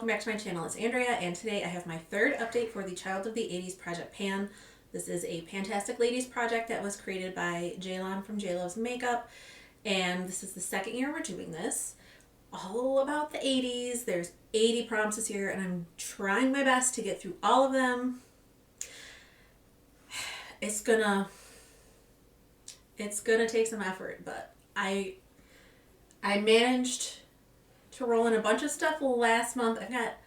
welcome back to my channel. It's Andrea, and today I have my third update for the Child of the 80s Project Pan. This is a Fantastic Ladies project that was created by Jaylon from J-Love's Makeup, and this is the second year we're doing this. All about the 80s. There's 80 prompts this year, and I'm trying my best to get through all of them. It's gonna take some effort, but I managed to roll in a bunch of stuff last month. I've got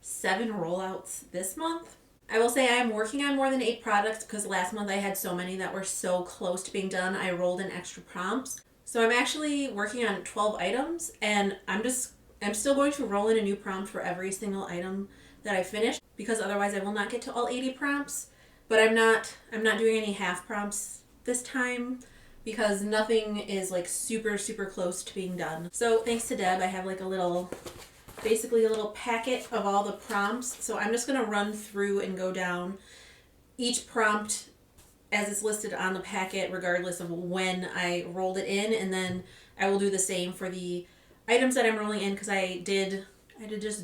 7 rollouts this month. I will say I'm working on more than 8 products because last month I had so many that were so close to being done. I rolled in extra prompts. So I'm actually working on 12 items, and I'm still going to roll in a new prompt for every single item that I finish, because otherwise I will not get to all 80 prompts. But I'm not doing any half prompts this time, because nothing is like super close to being done. So thanks to Deb, I have like basically a little packet of all the prompts. So I'm just gonna run through and go down each prompt as it's listed on the packet, regardless of when I rolled it in, and then I will do the same for the items that I'm rolling in, because I did just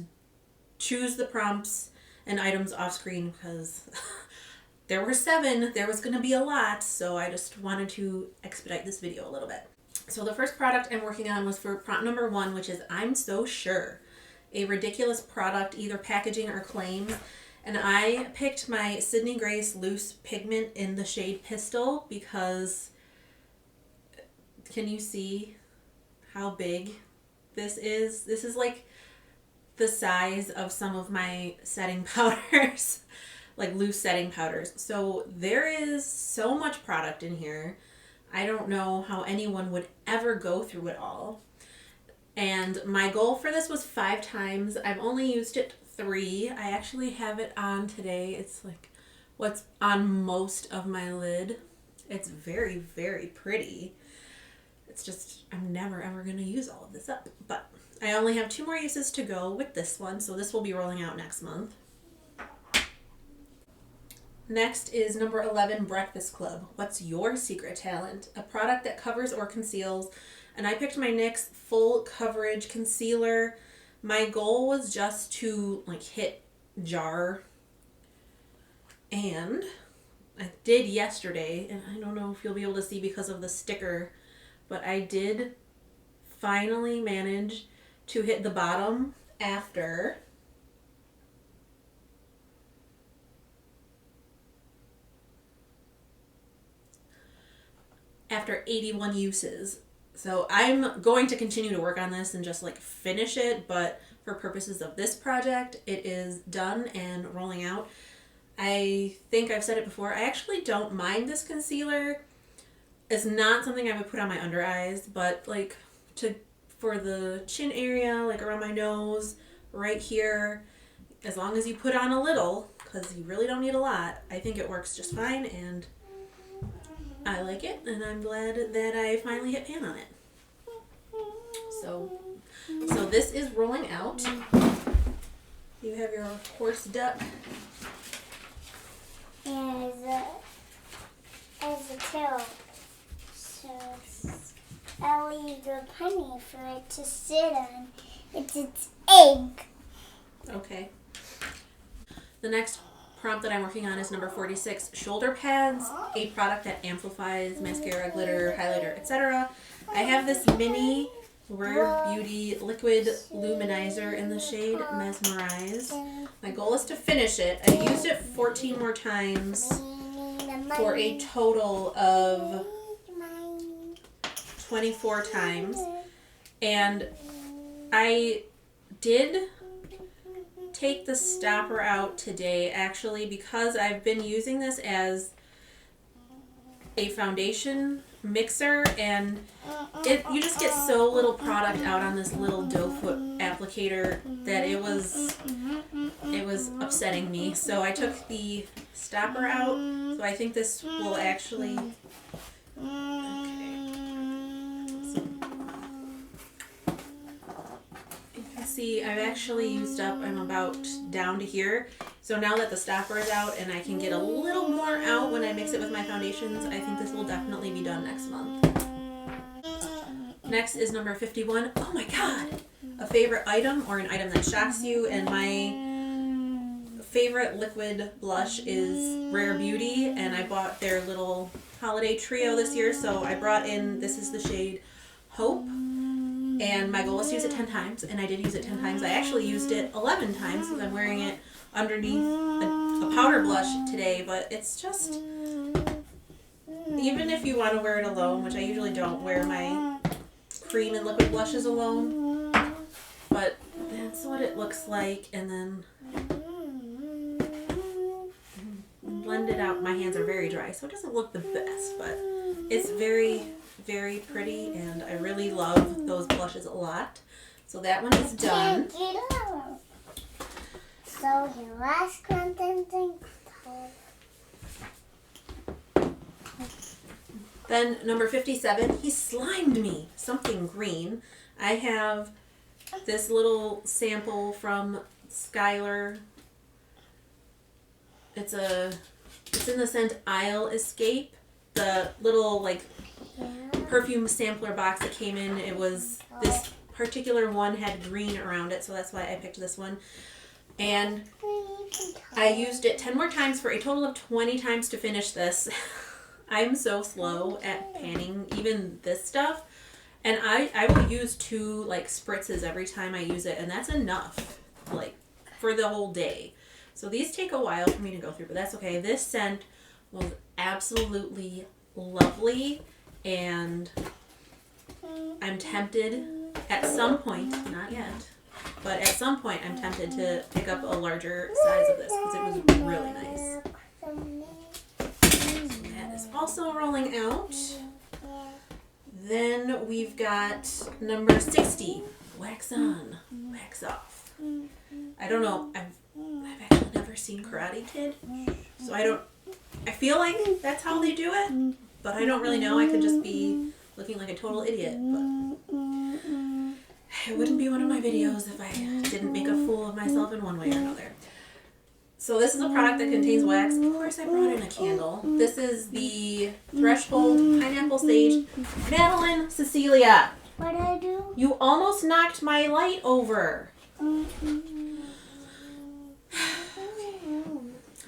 choose the prompts and items off screen because there were 7. There was going to be a lot, so I just wanted to expedite this video a little bit. So the first product I'm working on was for prompt number 1, which is I'm So Sure. A ridiculous product, either packaging or claim. And I picked my Sydney Grace Loose Pigment in the shade Pistol because, can you see how big this is? This is like the size of some of my setting powders. Like loose setting powders. So there is so much product in here. I don't know how anyone would ever go through it all. And my goal for this was 5 times. I've only used it 3. I actually have it on today. It's like what's on most of my lid. It's very pretty. It's just, I'm never ever going to use all of this up. But I only have 2 more uses to go with this one. So this will be rolling out next month. Next is number 11, Breakfast Club. What's your secret talent? A product that covers or conceals. And I picked my NYX Full Coverage Concealer. My goal was just to like hit jar. And I did yesterday, and I don't know if you'll be able to see because of the sticker, but I did finally manage to hit the bottom after after 81 uses. So I'm going to continue to work on this and just like finish it, but for purposes of this project, it is done and rolling out. I think I've said it before, I actually don't mind this concealer. It's not something I would put on my under eyes, but like for the chin area, like around my nose, right here, as long as you put on a little, because you really don't need a lot, I think it works just fine, and I like it, and I'm glad that I finally hit pan on it. So this is rolling out. You have your horse duck. As a tail. So I'll leave the penny for it to sit on. It's its egg. Okay. The next prompt that I'm working on is number 46, shoulder pads, a product that amplifies mascara, glitter, highlighter, etc. I have this mini Rare Beauty liquid luminizer in the shade Mesmerize. My goal is to finish it. I used it 14 more times for a total of 24 times. And I did take the stopper out today, actually, because I've been using this as a foundation mixer, and you just get so little product out on this little doe foot applicator that it was upsetting me. So I took the stopper out. So I think this will actually, see, I've actually used up, I'm about down to here. So now that the stopper is out and I can get a little more out when I mix it with my foundations, I think this will definitely be done next month. Next is number 51. Oh my god! a favorite item or an item that shocks you. And my favorite liquid blush is Rare Beauty, and I bought their little holiday trio this year, so I brought in, this is the shade Hope, and my goal was to use it 10 times, and I did use it 10 times. I actually used it 11 times because I'm wearing it underneath a powder blush today, but it's just, even if you want to wear it alone, which I usually don't wear my cream and liquid blushes alone, but that's what it looks like. And then blend it out. My hands are very dry, so it doesn't look the best, but it's very, very pretty, and I really love those blushes a lot. So that one is done. So your last content thing. Then number 57, he slimed me something green. I have this little sample from Skylar. It's in the scent Isle Escape. The little like perfume sampler box that came in, it was, this particular one had green around it, so that's why I picked this one. And I used it 10 more times for a total of 20 times to finish this. I'm so slow at panning even this stuff. And I will use 2 like spritzes every time I use it, and that's enough like for the whole day. So these take a while for me to go through, but that's okay. This scent was absolutely lovely, and I'm tempted at some point, not yet, but at some point I'm tempted to pick up a larger size of this because it was really nice. So that is also rolling out. Then we've got number 60, wax on, wax off. I don't know, I've actually never seen Karate Kid, so I feel like that's how they do it, but I don't really know. I could just be looking like a total idiot, but it wouldn't be one of my videos if I didn't make a fool of myself in one way or another. So this is a product that contains wax. Of course I brought in a candle. This is the Threshold Pineapple Sage. Madeline, Cecilia. What did I do? You almost knocked my light over.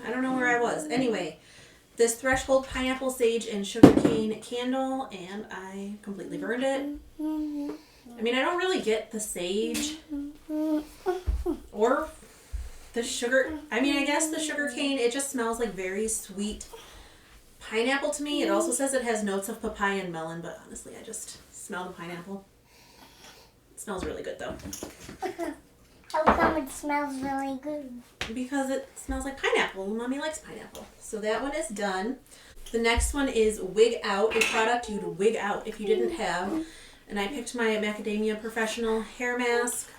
I don't know where I was. Anyway, this Threshold Pineapple Sage and Sugarcane candle, and I completely burned it. I mean, I don't really get the sage or the sugar. I mean, I guess the sugarcane, it just smells like very sweet pineapple to me. It also says it has notes of papaya and melon, but honestly, I just smell the pineapple. It smells really good, though. How come it smells really good? Because it smells like pineapple. Mommy likes pineapple. So that one is done. The next one is Wig Out, a product you'd wig out if you didn't have. And I picked my Macadamia Professional hair mask.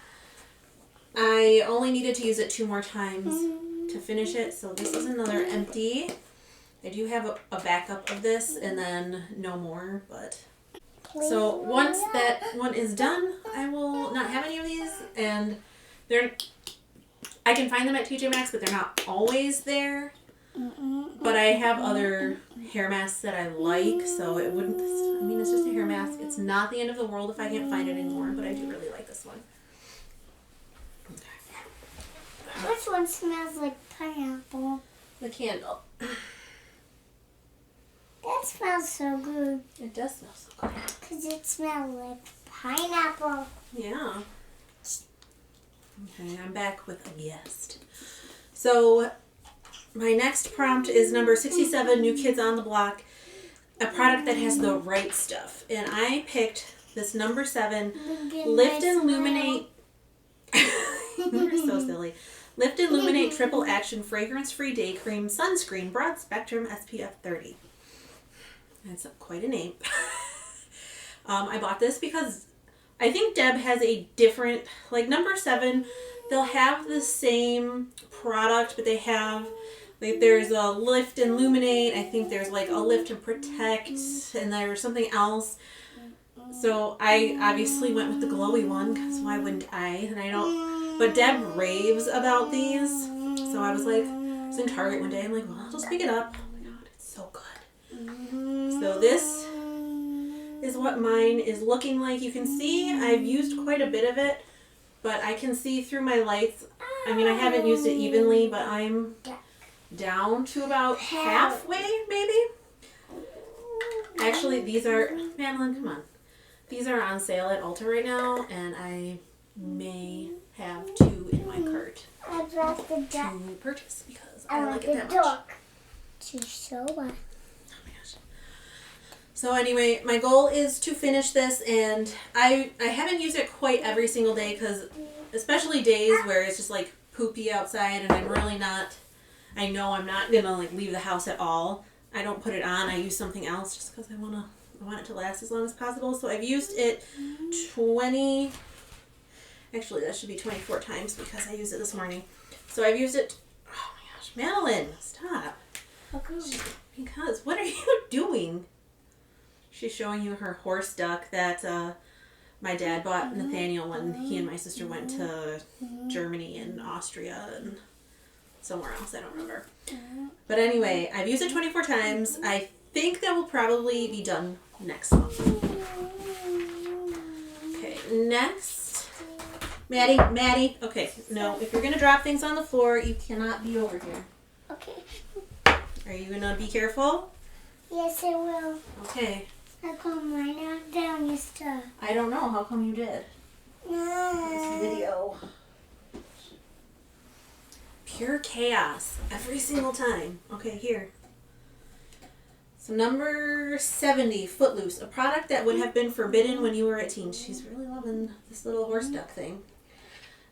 I only needed to use it 2 more times to finish it. So this is another empty. I do have a backup of this and then no more, but... So once that one is done, I will not have any of these, and I can find them at TJ Maxx, but they're not always there. But I have other hair masks that I like, so it wouldn't, I mean, it's just a hair mask. It's not the end of the world if I can't find it anymore, but I do really like this one. Which one smells like pineapple? The candle. That smells so good. It does smell so good. Because it smells like pineapple. Yeah. Okay, I'm back with a guest. So my next prompt is number 67, New Kids on the Block, a product that has the right stuff. And I picked this number 7, Lift and Illuminate. You're so silly. Lift and Illuminate Triple Action Fragrance-Free Day Cream Sunscreen Broad Spectrum SPF 30. That's quite a name. I bought this because I think Deb has a different, like number 7, they'll have the same product, but they have, like there's a Lift and Illuminate, I think there's like a Lift and Protect, and there's something else. So I obviously went with the glowy one, because why wouldn't I? And I don't, but Deb raves about these, so I was like, I was in Target one day, I'm like, well, I'll just pick it up. Oh my god, it's so good. So this is what mine is looking like. You can see I've used quite a bit of it, but I can see through my lights. I mean, I haven't used it evenly, but I'm down to about halfway, maybe. Actually, these are, Madeline, come on. These are on sale at Ulta right now, and I may have 2 in my cart I brought the duck. to purchase because I I want like the it that much. duck to show us. Oh my gosh. So anyway, my goal is to finish this, and I haven't used it quite every single day because, especially days where it's just like poopy outside and I'm really not, I know I'm not gonna like leave the house at all. I don't put it on. I use something else just because I want it to last as long as possible. So I've used it 20. Actually, that should be 24 times because I used it this morning. So I've used it. Oh my gosh, Madeline, stop. Because what are you doing? She's showing you her horse duck that my dad bought Nathaniel when he and my sister went to Germany and Austria and somewhere else. I don't remember. But anyway, I've used it 24 times. I think that will probably be done next month. Okay, next. Maddie. Okay, no, if you're going to drop things on the floor, you cannot be over here. Okay. Are you going to be careful? Yes, I will. Okay. I'll come right now down your stuff. I don't know. How come you did? This video. Pure chaos. Every single time. Okay, here. So number 70, Footloose. A product that would have been forbidden when you were a teen. She's really loving this little horse duck thing.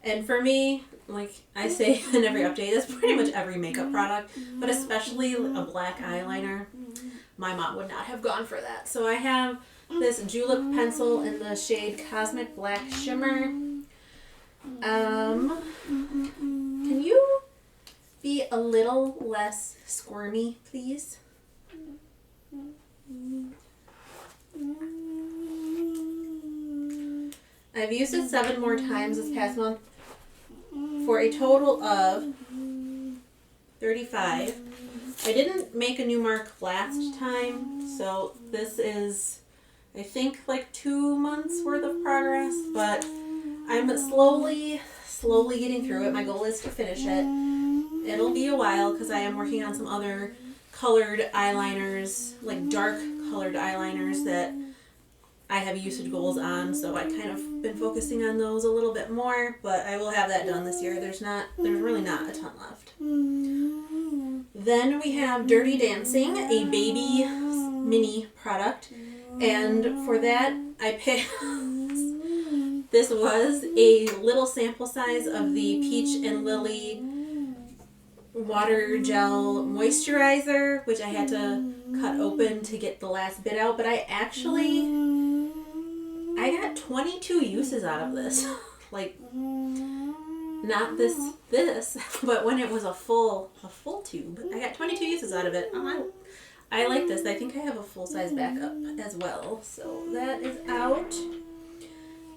And for me, like I say in every update, that's pretty much every makeup product, but especially a black eyeliner. My mom would not have gone for that. So I have this Julep pencil in the shade Cosmic Black Shimmer. Can you be a little less squirmy, please? I've used it 7 more times this past month for a total of 35. I didn't make a new mark last time, so this is, I think, like 2 months worth of progress, but I'm slowly getting through it. My goal is to finish it. It'll be a while because I am working on some other colored eyeliners, like dark colored eyeliners that I have usage goals on, so I kind of been focusing on those a little bit more, but I will have that done this year. There's really not a ton left. Then we have Dirty Dancing, a baby mini product, and for that I picked, this was a little sample size of the Peach and Lily water gel moisturizer, which I had to cut open to get the last bit out, but I got 22 uses out of this. Like, not this, but when it was a full tube, I got 22 uses out of it. I like this. I think I have a full-size backup as well. So that is out.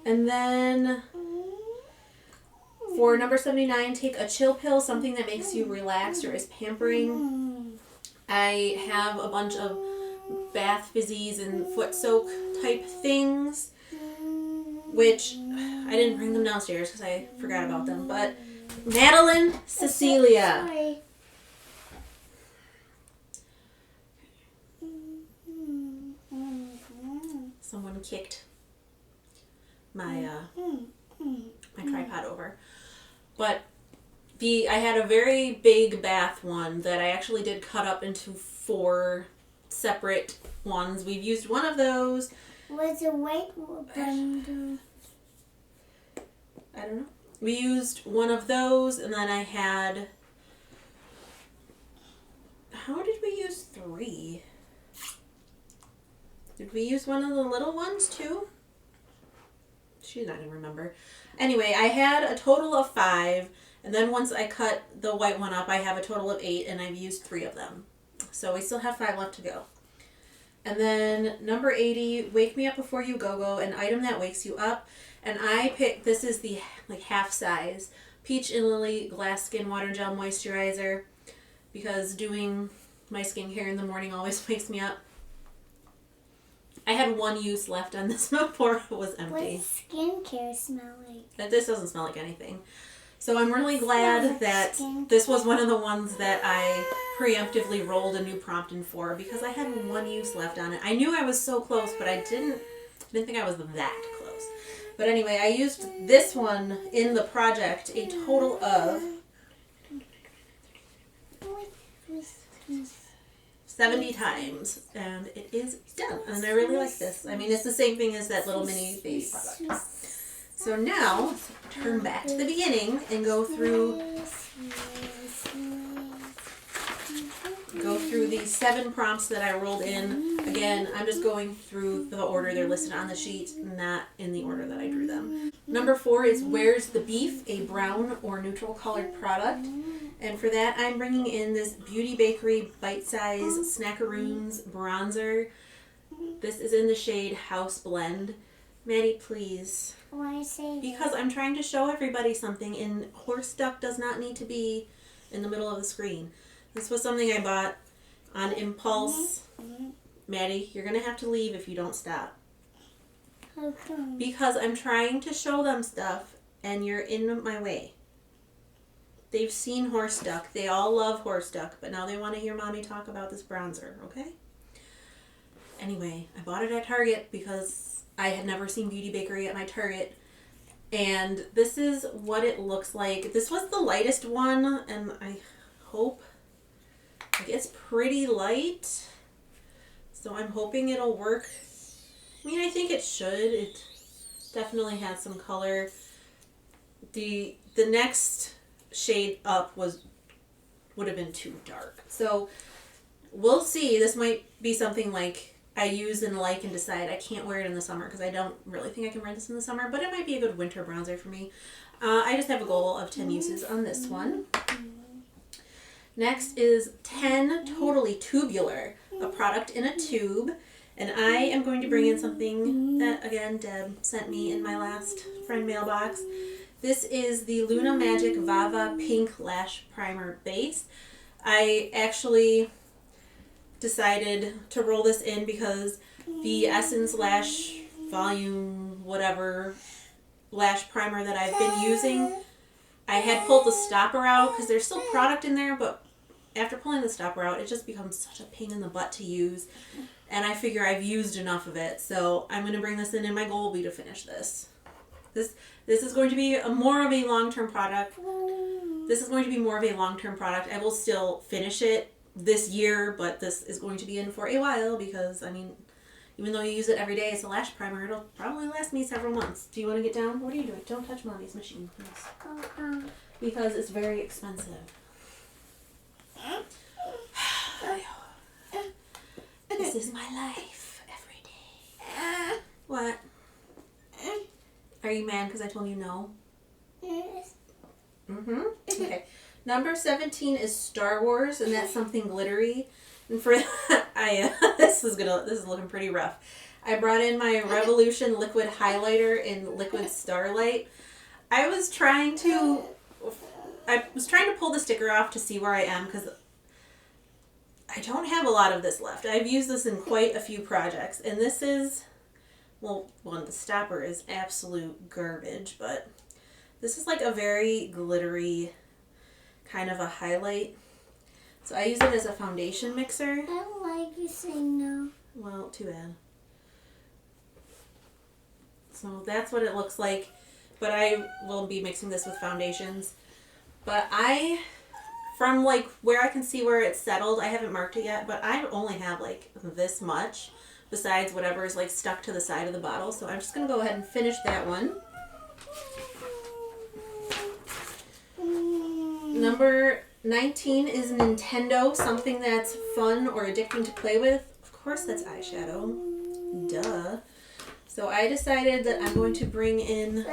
And then for number 79, take a chill pill, something that makes you relaxed or is pampering. I have a bunch of bath fizzies and foot soak type things, which I didn't bring them downstairs because I forgot about them. But Madeline Cecilia. Sorry. Someone kicked my tripod over. But I had a very big bath one that I actually did cut up into 4 separate ones. We've used one of those. Was a white bundle? I don't know. We used one of those, and then I had... How did we use 3? Did we use one of the little ones, too? She's not going to remember. Anyway, I had a total of 5, and then once I cut the white one up, I have a total of 8, and I've used 3 of them. So we still have 5 left to go. And then number 80, Wake Me Up Before You Go, an item that wakes you up. And I picked, this is the half size, Peach and Lily Glass Skin Water Gel Moisturizer, because doing my skincare in the morning always wakes me up. I had one use left on this before it was What empty. does skincare smell like? This doesn't smell like anything. So I'm really glad that skincare. this was one of the ones that I preemptively rolled a new prompt in for because I had one use left on it. I knew I was so close, but I didn't think I was that close. But anyway, I used this one in the project a total of 70 times, and it is done. And I really like this. I mean, it's the same thing as that little mini baby product. So now, let's turn back to the beginning and go through these 7 prompts that I rolled in. Again, I'm just going through the order they're listed on the sheet, not in the order that I drew them. Number 4 is Where's the Beef, a brown or neutral colored product. And for that, I'm bringing in this Beauty Bakery Bite Size Snackaroons Bronzer. This is in the shade House Blend. Maddie, please. Why say Because I'm trying to show everybody something, and horse duck does not need to be in the middle of the screen. This was something I bought on impulse. Maddie, you're going to have to leave if you don't stop. How come? Because I'm trying to show them stuff, and you're in my way. They've seen horse duck. They all love horse duck, but now they want to hear Mommy talk about this bronzer, okay? Anyway, I bought it at Target because I had never seen Beauty Bakery at my Target. And this is what it looks like. This was the lightest one, and I hope it's pretty light. So I'm hoping it'll work. I mean, I think it should. It definitely has some color. The next shade up would have been too dark. So we'll see. This might be something like I use and like and decide I can't wear it in the summer because I don't really think I can wear this in the summer, but it might be a good winter bronzer for me. I just have a goal of 10 uses on this one. Next is 10 Totally Tubular, a product in a tube. And I am going to bring in something that, again, Deb sent me in my last friend mailbox. This is the Luna Magic Vava Pink Lash Primer Base. I actually decided to roll this in because the Essence Lash Volume whatever lash primer that I've been using, I had pulled the stopper out because there's still product in there, but after pulling the stopper out, it just becomes such a pain in the butt to use. And I figure I've used enough of it, so I'm going to bring this in, and my goal will be to finish this. This is going to be more of a long-term product. This is going to be more of a long-term product. I will still finish it this year, but this is going to be in for a while because, I mean, even though you use it every day as a lash primer, it'll probably last me several months. Do you want to get down? What are you doing? Don't touch Mommy's machine, please. Because it's very expensive. This is my life every day. What? Are you mad because I told you no? Yes. Mm-hmm. Okay. Number 17 is Star Wars, and that's something glittery. And for that, this is looking pretty rough. I brought in my Revolution liquid highlighter in Liquid Starlight. I was trying to pull the sticker off to see where I am because I don't have a lot of this left. I've used this in quite a few projects, and this is, well, the stopper is absolute garbage, but this is like a very glittery kind of a highlight. So I use it as a foundation mixer. I don't like you saying no. Well, too bad. So that's what it looks like, but I will be mixing this with foundations. But from like where I can see where it's settled, I haven't marked it yet, but I only have like this much besides whatever is like stuck to the side of the bottle. So I'm just going to go ahead and finish that one. Number 19 is Nintendo, something that's fun or addicting to play with. Of course that's eyeshadow. Duh. So I decided that I'm going to bring in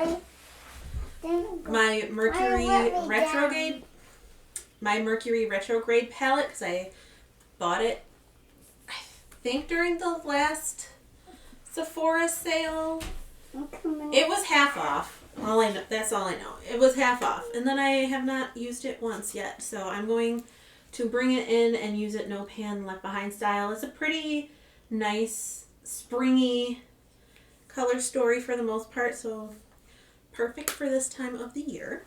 my Mercury Retrograde palette because I bought it, I think, during the last Sephora sale. It was half off. That's all I know. It was half off. And then I have not used it once yet. So I'm going to bring it in and use it no pan left behind style. It's a pretty nice springy color story for the most part, so perfect for this time of the year.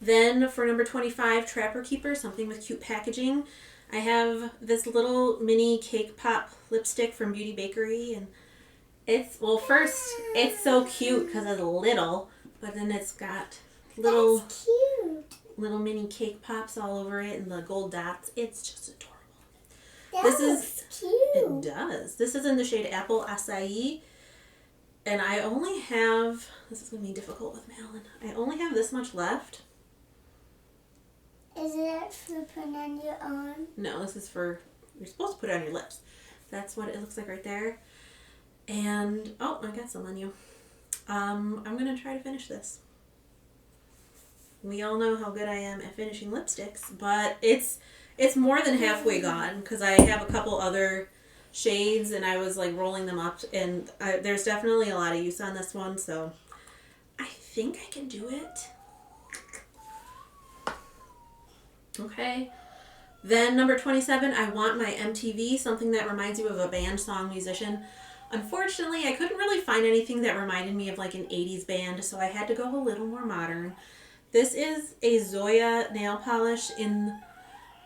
Then for number 25, Trapper Keeper, something with cute packaging. I have this little mini cake pop lipstick from Beauty Bakery, and it's, well, first, it's so cute because it's little, but then it's got little, That's cute. little mini cake pops all over it and the gold dots. It's just adorable. That This looks is, cute. it does. This is in the shade Apple Acai, and I only have, this is going to be difficult with Madeline, I only have this much left. Is it for putting on your arm? No, this is for, you're supposed to put it on your lips. That's what it looks like right there. And, oh, I got some on you. I'm going to try to finish this. We all know how good I am at finishing lipsticks, but it's more than halfway gone because I have a couple other shades and I was like rolling them up, and there's definitely a lot of use on this one, so I think I can do it. Okay. Then number 27, I want my MTV, something that reminds you of a band, song, musician. Unfortunately, I couldn't really find anything that reminded me of like an 80s band, so I had to go a little more modern. This is a Zoya nail polish in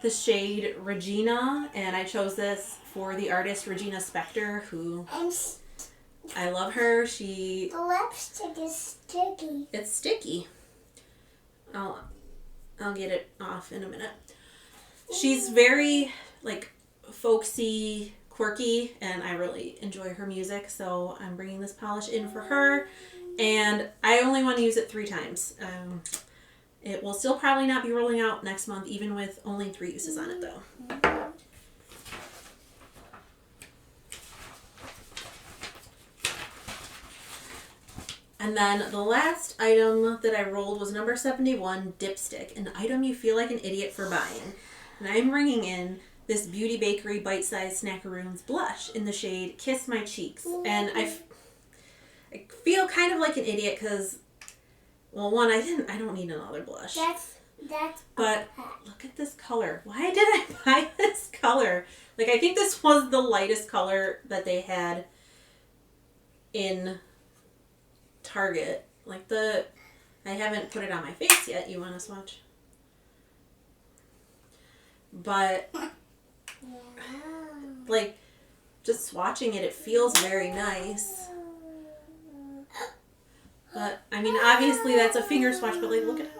the shade Regina, and I chose this for the artist Regina Spektor, who I love her. The lipstick is sticky. It's sticky. I'll get it off in a minute. She's very like folksy, quirky, and I really enjoy her music, so I'm bringing this polish in for her, and I only want to use it 3 times. It will still probably not be rolling out next month, even with only 3 uses on it though. And then the last item that I rolled was number 71, Dipstick, an item you feel like an idiot for buying. And I'm bringing in this Beauty Bakery Bite-Size Snackaroons blush in the shade Kiss My Cheeks. And I feel kind of like an idiot because, well, one, I don't need another blush. But look at this color. Why did I buy this color? Like, I think this was the lightest color that they had in Target. Like I haven't put it on my face yet. You want to swatch? But like just swatching it, it feels very nice. But I mean, obviously that's a finger swatch, but like look at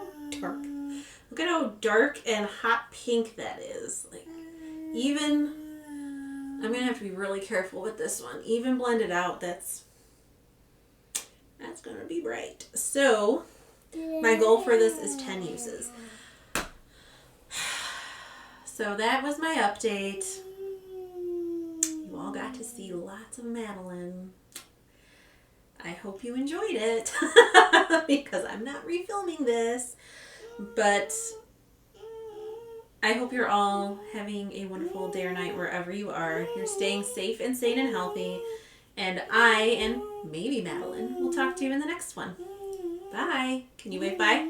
how dark and hot pink that is. Like even, I'm gonna have to be really careful with this one. Even blended out, that's gonna be bright. So my goal for this is 10 uses. So that was my update. You all got to see lots of Madeline. I hope you enjoyed it because I'm not refilming this. But I hope you're all having a wonderful day or night wherever you are. You're staying safe and sane and healthy. And I, and maybe Madeline, will talk to you in the next one. Bye. Can you wave bye?